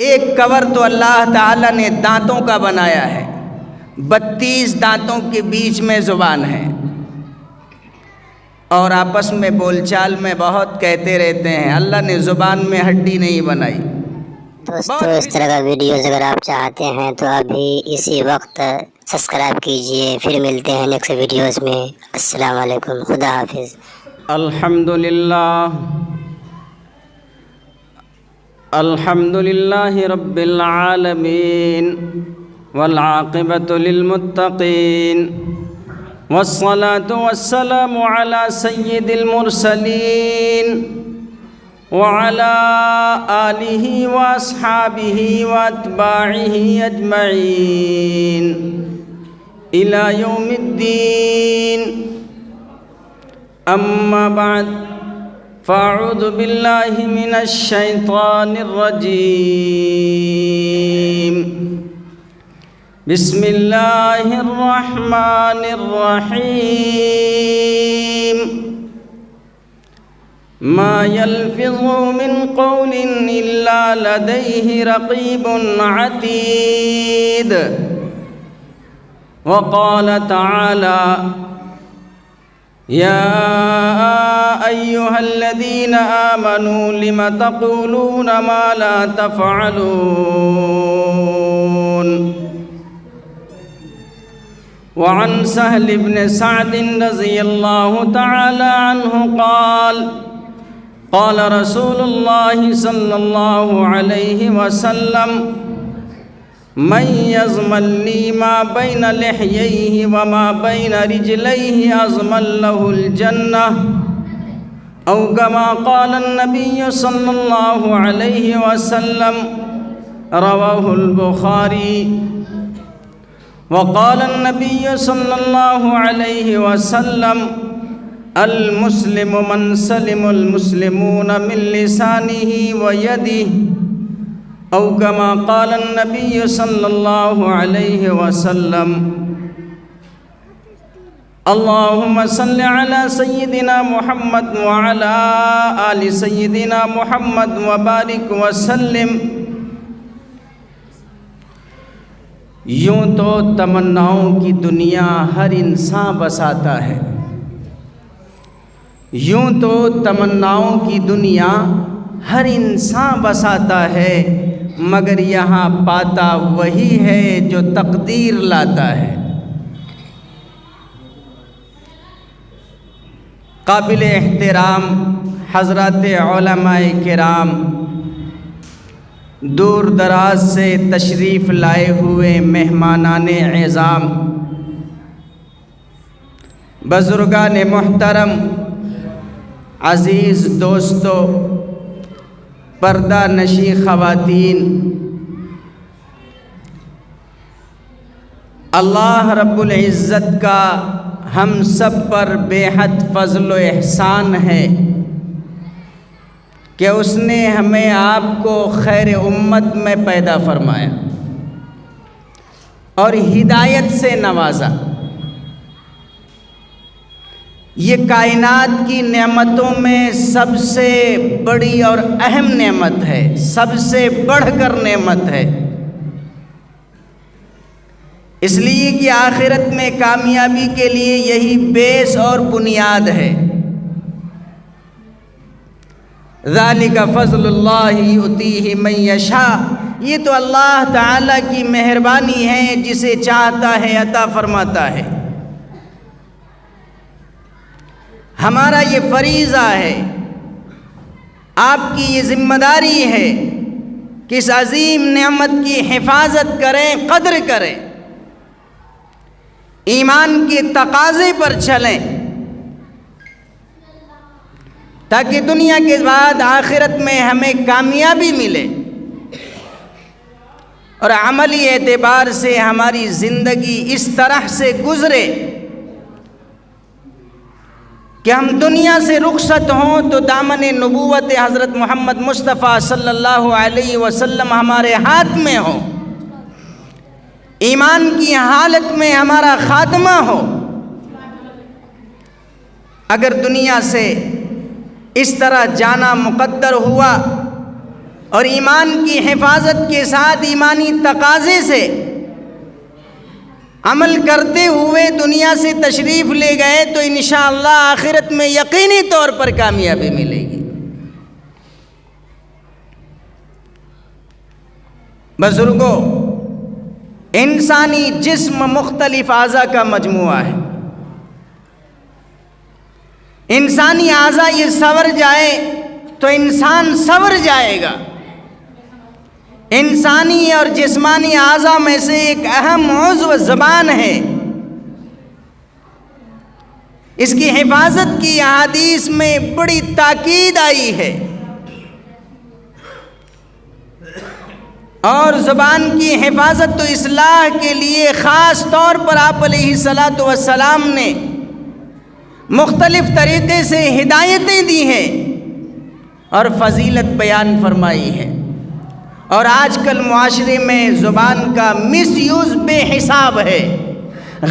ایک کور تو اللہ تعالیٰ نے دانتوں کا بنایا ہے، 32 دانتوں کے بیچ میں زبان ہے، اور آپس میں بول چال میں بہت کہتے رہتے ہیں اللہ نے زبان میں ہڈی نہیں بنائی۔ دوستو اس طرح کا ویڈیوز اگر آپ چاہتے ہیں تو ابھی اسی وقت سبسکرائب کیجئے، پھر ملتے ہیں نیکسٹ ویڈیوز میں۔ السلام علیکم، خدا حافظ۔ الحمدللہ رب العالمین والعاقبۃ للمتقین والصلاة والسلام علی سید المرسلین وعلى آلہ واصحابہ واتباعہ اجمعین الی یوم الدین، اما بعد فاعوذ باللہ من الشیطان الرجیم، بسم اللہ الرحمن الرحیم، ما يلفظ من قول إلا لديه رقيب عتيد۔ وقال تعالى يا أيها الذين آمنوا لم تقولون ما لا تفعلون۔ وعن سهل بن سعد رضي الله تعالى عنه قال قال رسول الله صلى الله عليه وسلم من يضمن لي ما بين لحييه وما بين رجليه أضمن له الجنة، أو كما قال النبي صلى الله عليه وسلم، رواه البخاري۔ وقال النبي صلى الله عليه وسلم المسلم من سلم المسلمون من لسانه ويده، أو كما قال النبي صلى الله عليه وسلم۔ اللهم صل على سيدنا محمد وعلى آل سيدنا محمد وبارك وسلم۔ یوں تو تمناؤں کی دنیا ہر انسان بساتا ہے، یوں تو تمناؤں کی دنیا ہر انسان بساتا ہے، مگر یہاں پاتا وہی ہے جو تقدیر لاتا ہے۔ قابل احترام حضرات علماء کرام، دور دراز سے تشریف لائے ہوئے مہمانان اعظام، بزرگان محترم، عزیز دوستو، پردہ نشی خواتین، اللہ رب العزت کا ہم سب پر بے حد فضل و احسان ہے کہ اس نے ہمیں آپ کو خیر امت میں پیدا فرمایا اور ہدایت سے نوازا۔ یہ کائنات کی نعمتوں میں سب سے بڑی اور اہم نعمت ہے، سب سے بڑھ کر نعمت ہے، اس لیے کہ آخرت میں کامیابی کے لیے یہی بیس اور بنیاد ہے۔ ذالک فضل اللہ یؤتیہ من یشاء، یہ تو اللہ تعالیٰ کی مہربانی ہے، جسے چاہتا ہے عطا فرماتا ہے۔ ہمارا یہ فریضہ ہے، آپ کی یہ ذمہ داری ہے کہ اس عظیم نعمت کی حفاظت کریں، قدر کریں، ایمان کے تقاضے پر چلیں، تاکہ دنیا کے بعد آخرت میں ہمیں کامیابی ملے اور عملی اعتبار سے ہماری زندگی اس طرح سے گزرے کہ ہم دنیا سے رخصت ہوں تو دامن نبوت حضرت محمد مصطفیٰ صلی اللہ علیہ وسلم ہمارے ہاتھ میں ہو، ایمان کی حالت میں ہمارا خاتمہ ہو۔ اگر دنیا سے اس طرح جانا مقدر ہوا اور ایمان کی حفاظت کے ساتھ ایمانی تقاضے سے عمل کرتے ہوئے دنیا سے تشریف لے گئے تو انشاءاللہ آخرت میں یقینی طور پر کامیابی ملے گی۔ بزرگوں، انسانی جسم مختلف اعضاء کا مجموعہ ہے۔ انسانی اعضاء یہ سنور جائے تو انسان سنور جائے گا۔ انسانی اور جسمانی اعضاء میں سے ایک اہم عضو زبان ہے۔ اس کی حفاظت کی احادیث میں بڑی تاکید آئی ہے، اور زبان کی حفاظت و اصلاح کے لیے خاص طور پر آپ علیہ الصلاۃ والسلام نے مختلف طریقے سے ہدایتیں دی ہیں اور فضیلت بیان فرمائی ہے۔ اور آج کل معاشرے میں زبان کا مس یوز بے حساب ہے،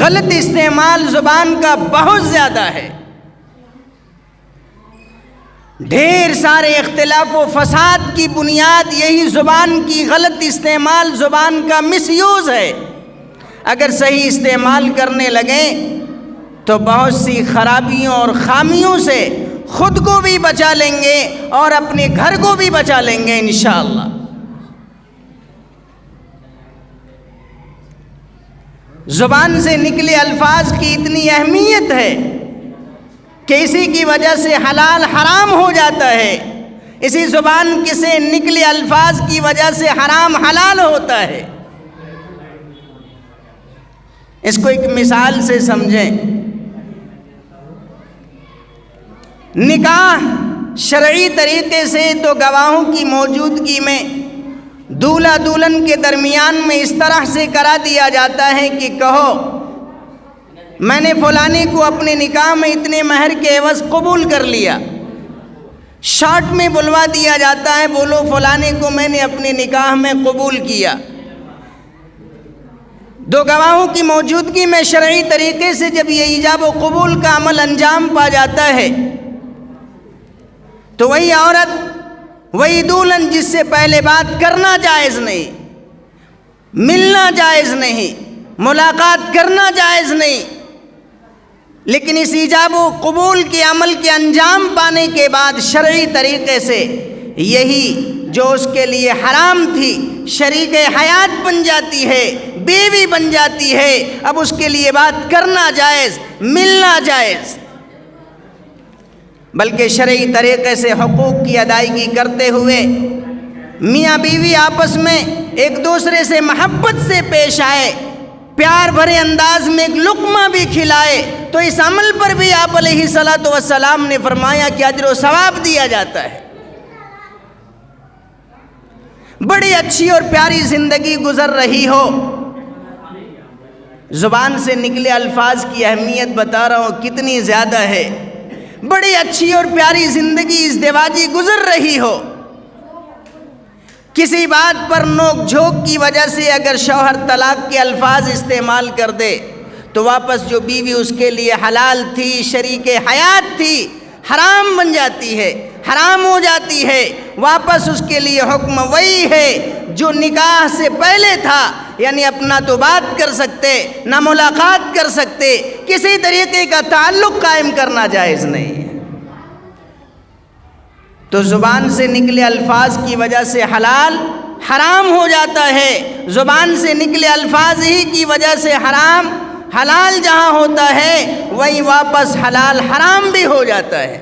غلط استعمال زبان کا بہت زیادہ ہے۔ ڈھیر سارے اختلاف و فساد کی بنیاد یہی زبان کی غلط استعمال، زبان کا مس یوز ہے۔ اگر صحیح استعمال کرنے لگیں تو بہت سی خرابیوں اور خامیوں سے خود کو بھی بچا لیں گے اور اپنے گھر کو بھی بچا لیں گے انشاءاللہ۔ زبان سے نکلے الفاظ کی اتنی اہمیت ہے کہ اسی کی وجہ سے حلال حرام ہو جاتا ہے، اسی زبان سے نکلے الفاظ کی وجہ سے حرام حلال ہوتا ہے۔ اس کو ایک مثال سے سمجھیں۔ نکاح شرعی طریقے سے تو گواہوں کی موجودگی میں دولہا دلہن کے درمیان میں اس طرح سے کرا دیا جاتا ہے کہ کہو میں نے فلانے کو اپنے نکاح میں اتنے مہر کے عوض قبول کر لیا۔ شارٹ میں بلوا دیا جاتا ہے، بولو فلانے کو میں نے اپنے نکاح میں قبول کیا۔ دو گواہوں کی موجودگی میں شرعی طریقے سے جب یہ ایجاب و قبول کا عمل انجام پا جاتا ہے تو وہی عورت، وہی دلہن جس سے پہلے بات کرنا جائز نہیں، ملنا جائز نہیں، ملاقات کرنا جائز نہیں، لیکن اس ایجاب و قبول کے عمل کے انجام پانے کے بعد شرعی طریقے سے یہی جو اس کے لیے حرام تھی شریک حیات بن جاتی ہے، بیوی بن جاتی ہے۔ اب اس کے لیے بات کرنا جائز، ملنا جائز، بلکہ شرعی طریقے سے حقوق کی ادائیگی کرتے ہوئے میاں بیوی آپس میں ایک دوسرے سے محبت سے پیش آئے، پیار بھرے انداز میں ایک لقمہ بھی کھلائے، تو اس عمل پر بھی آپ علیہ الصلاۃ والسلام نے فرمایا کہ اجر و ثواب دیا جاتا ہے۔ بڑی اچھی اور پیاری زندگی گزر رہی ہو، زبان سے نکلے الفاظ کی اہمیت بتا رہا ہوں کتنی زیادہ ہے۔ بڑی اچھی اور پیاری زندگی ازدواجی گزر رہی ہو، کسی بات پر نوک جھوک کی وجہ سے اگر شوہر طلاق کے الفاظ استعمال کر دے تو واپس جو بیوی اس کے لیے حلال تھی، شریک حیات تھی، حرام بن جاتی ہے، حرام ہو جاتی ہے۔ واپس اس کے لیے حکم وہی ہے جو نکاح سے پہلے تھا، یعنی اپنا تو بات کر سکتے، نہ ملاقات کر سکتے، کسی طریقے کا تعلق قائم کرنا جائز نہیں ہے۔ تو زبان سے نکلے الفاظ کی وجہ سے حلال حرام ہو جاتا ہے، زبان سے نکلے الفاظ ہی کی وجہ سے حرام حلال جہاں ہوتا ہے وہیں واپس حلال حرام بھی ہو جاتا ہے۔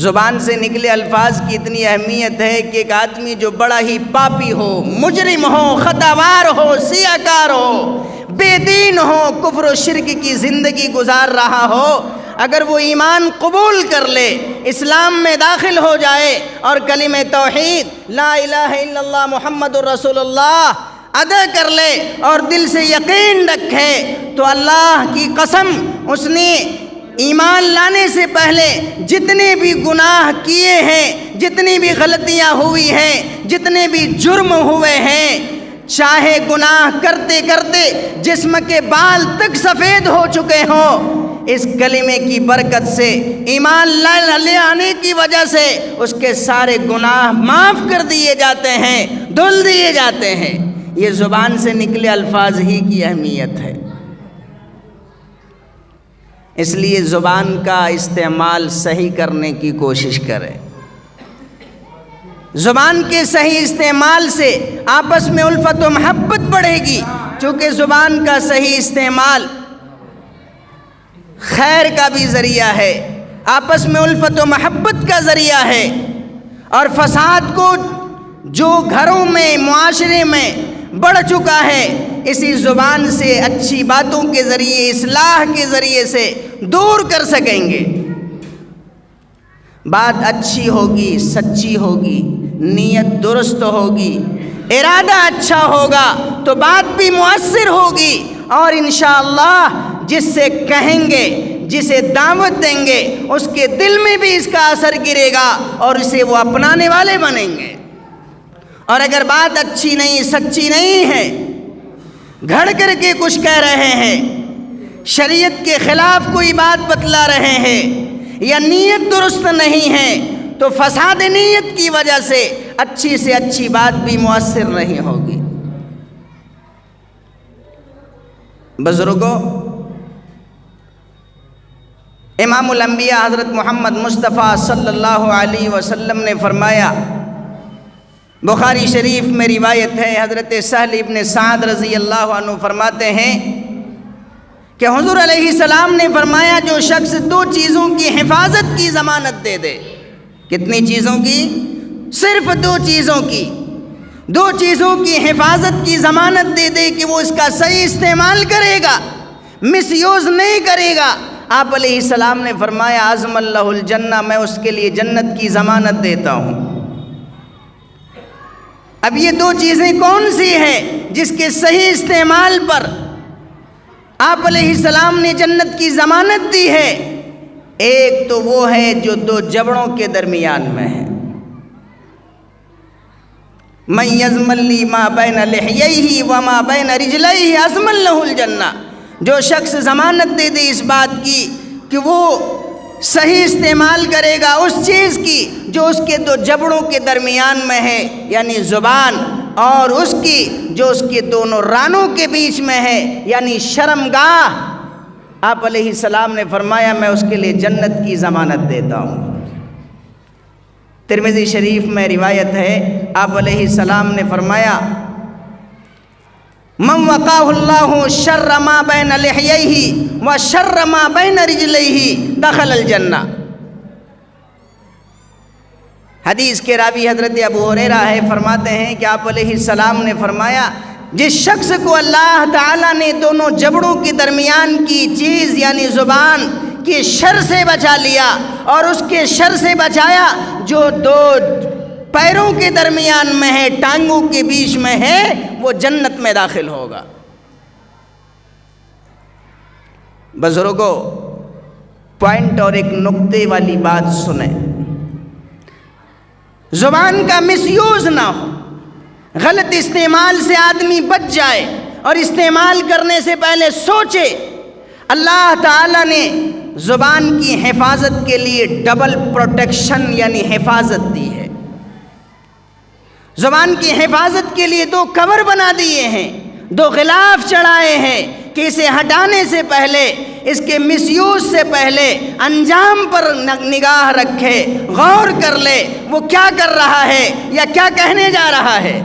زبان سے نکلے الفاظ کی اتنی اہمیت ہے کہ ایک آدمی جو بڑا ہی پاپی ہو، مجرم ہو، خطاوار ہو، سیاکار ہو، بے دین ہو، کفر و شرک کی زندگی گزار رہا ہو، اگر وہ ایمان قبول کر لے، اسلام میں داخل ہو جائے اور کلمہ توحید لا الہ الا اللہ محمد الرسول اللہ ادا کر لے اور دل سے یقین رکھے، تو اللہ کی قسم اس نے ایمان لانے سے پہلے جتنے بھی گناہ کیے ہیں، جتنی بھی غلطیاں ہوئی ہیں، جتنے بھی جرم ہوئے ہیں، چاہے گناہ کرتے کرتے جسم کے بال تک سفید ہو چکے ہوں، اس کلمے کی برکت سے، ایمان لے آنے کی وجہ سے اس کے سارے گناہ معاف کر دیے جاتے ہیں، دھل دیے جاتے ہیں۔ یہ زبان سے نکلے الفاظ ہی کی اہمیت ہے۔ اس لیے زبان کا استعمال صحیح کرنے کی کوشش کریں۔ زبان کے صحیح استعمال سے آپس میں الفت و محبت بڑھے گی، چونکہ زبان کا صحیح استعمال خیر کا بھی ذریعہ ہے، آپس میں الفت و محبت کا ذریعہ ہے، اور فساد کو جو گھروں میں، معاشرے میں بڑھ چکا ہے، اسی زبان سے اچھی باتوں کے ذریعے، اصلاح کے ذریعے سے دور کر سکیں گے۔ بات اچھی ہوگی، سچی ہوگی، نیت درست ہوگی، ارادہ اچھا ہوگا تو بات بھی مؤثر ہوگی، اور انشاءاللہ جس سے کہیں گے، جسے دعوت دیں گے، اس کے دل میں بھی اس کا اثر گرے گا اور اسے وہ اپنانے والے بنیں گے۔ اور اگر بات اچھی نہیں، سچی نہیں ہے، گھڑ کر کے کچھ کہہ رہے ہیں، شریعت کے خلاف کوئی بات بتلا رہے ہیں، یا نیت درست نہیں ہے، تو فساد نیت کی وجہ سے اچھی سے اچھی بات بھی مؤثر نہیں ہوگی۔ بزرگوں، امام الانبیاء حضرت محمد مصطفیٰ صلی اللہ علیہ وسلم نے فرمایا، بخاری شریف میں روایت ہے، حضرت سہل ابن سعد رضی اللہ عنہ فرماتے ہیں کہ حضور علیہ السلام نے فرمایا، جو شخص دو چیزوں کی حفاظت کی ضمانت دے دے۔ کتنی چیزوں کی؟ صرف دو چیزوں کی، دو چیزوں کی حفاظت کی ضمانت دے دے کہ وہ اس کا صحیح استعمال کرے گا، مس یوز نہیں کرے گا۔ آپ علیہ السلام نے فرمایا، عزم اللہ الجنہ، میں اس کے لیے جنت کی ضمانت دیتا ہوں۔ اب یہ دو چیزیں کون سی ہیں جس کے صحیح استعمال پر آپ علیہ السلام نے جنت کی ضمانت دی ہے؟ ایک تو وہ ہے جو دو جبڑوں کے درمیان میں ہے، من یضمن لی ما بین لحییہ وما بین رجلیہ عزم لہ الجنہ۔ جو شخص ضمانت دے دے اس بات کی کہ وہ صحیح استعمال کرے گا اس چیز کی جو اس کے دو جبڑوں کے درمیان میں ہے، یعنی زبان، اور اس کی جو اس کے دونوں رانوں کے بیچ میں ہے، یعنی شرمگاہ، آپ علیہ السلام نے فرمایا میں اس کے لیے جنت کی ضمانت دیتا ہوں۔ ترمذی شریف میں روایت ہے، آپ علیہ السلام نے فرمایا، من وقاہ اللہ شر ما بین لحییہ و شر ما بین رجلیہ دخل الجنہ۔ حدیث کے راوی حضرت ابو ہریرہ ہے، فرماتے ہیں کہ آپ علیہ السلام نے فرمایا، جس شخص کو اللہ تعالیٰ نے دونوں جبڑوں کے درمیان کی چیز یعنی زبان کے شر سے بچا لیا، اور اس کے شر سے بچایا جو دو پیروں کے درمیان میں ہے، ٹانگوں کے بیچ میں ہے، وہ جنت میں داخل ہوگا۔ بزرگوں، پوائنٹ اور ایک نقطے والی بات سنیں، زبان کا مس یوز نہ ہو، غلط استعمال سے آدمی بچ جائے، اور استعمال کرنے سے پہلے سوچے۔ اللہ تعالیٰ نے زبان کی حفاظت کے لیے ڈبل پروٹیکشن یعنی حفاظت دی ہے۔ زبان کی حفاظت کے لیے دو کور بنا دیے ہیں، دو غلاف چڑھائے ہیں کہ اسے ہٹانے سے پہلے، اس کے مس یوز سے پہلے انجام پر نگاہ رکھے، غور کر لے وہ کیا کر رہا ہے یا کیا کہنے جا رہا ہے۔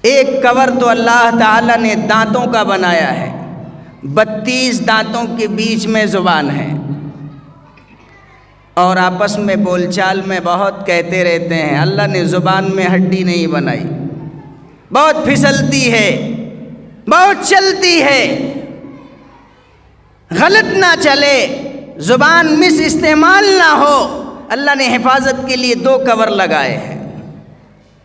ایک کور تو اللہ تعالیٰ نے دانتوں کا بنایا ہے، 32 دانتوں کے بیچ میں زبان ہے، اور آپس میں بول چال میں بہت کہتے رہتے ہیں، اللہ نے زبان میں ہڈی نہیں بنائی، بہت پھسلتی ہے، بہت چلتی ہے۔ غلط نہ چلے، زبان مس استعمال نہ ہو، اللہ نے حفاظت کے لیے دو کور لگائے ہیں۔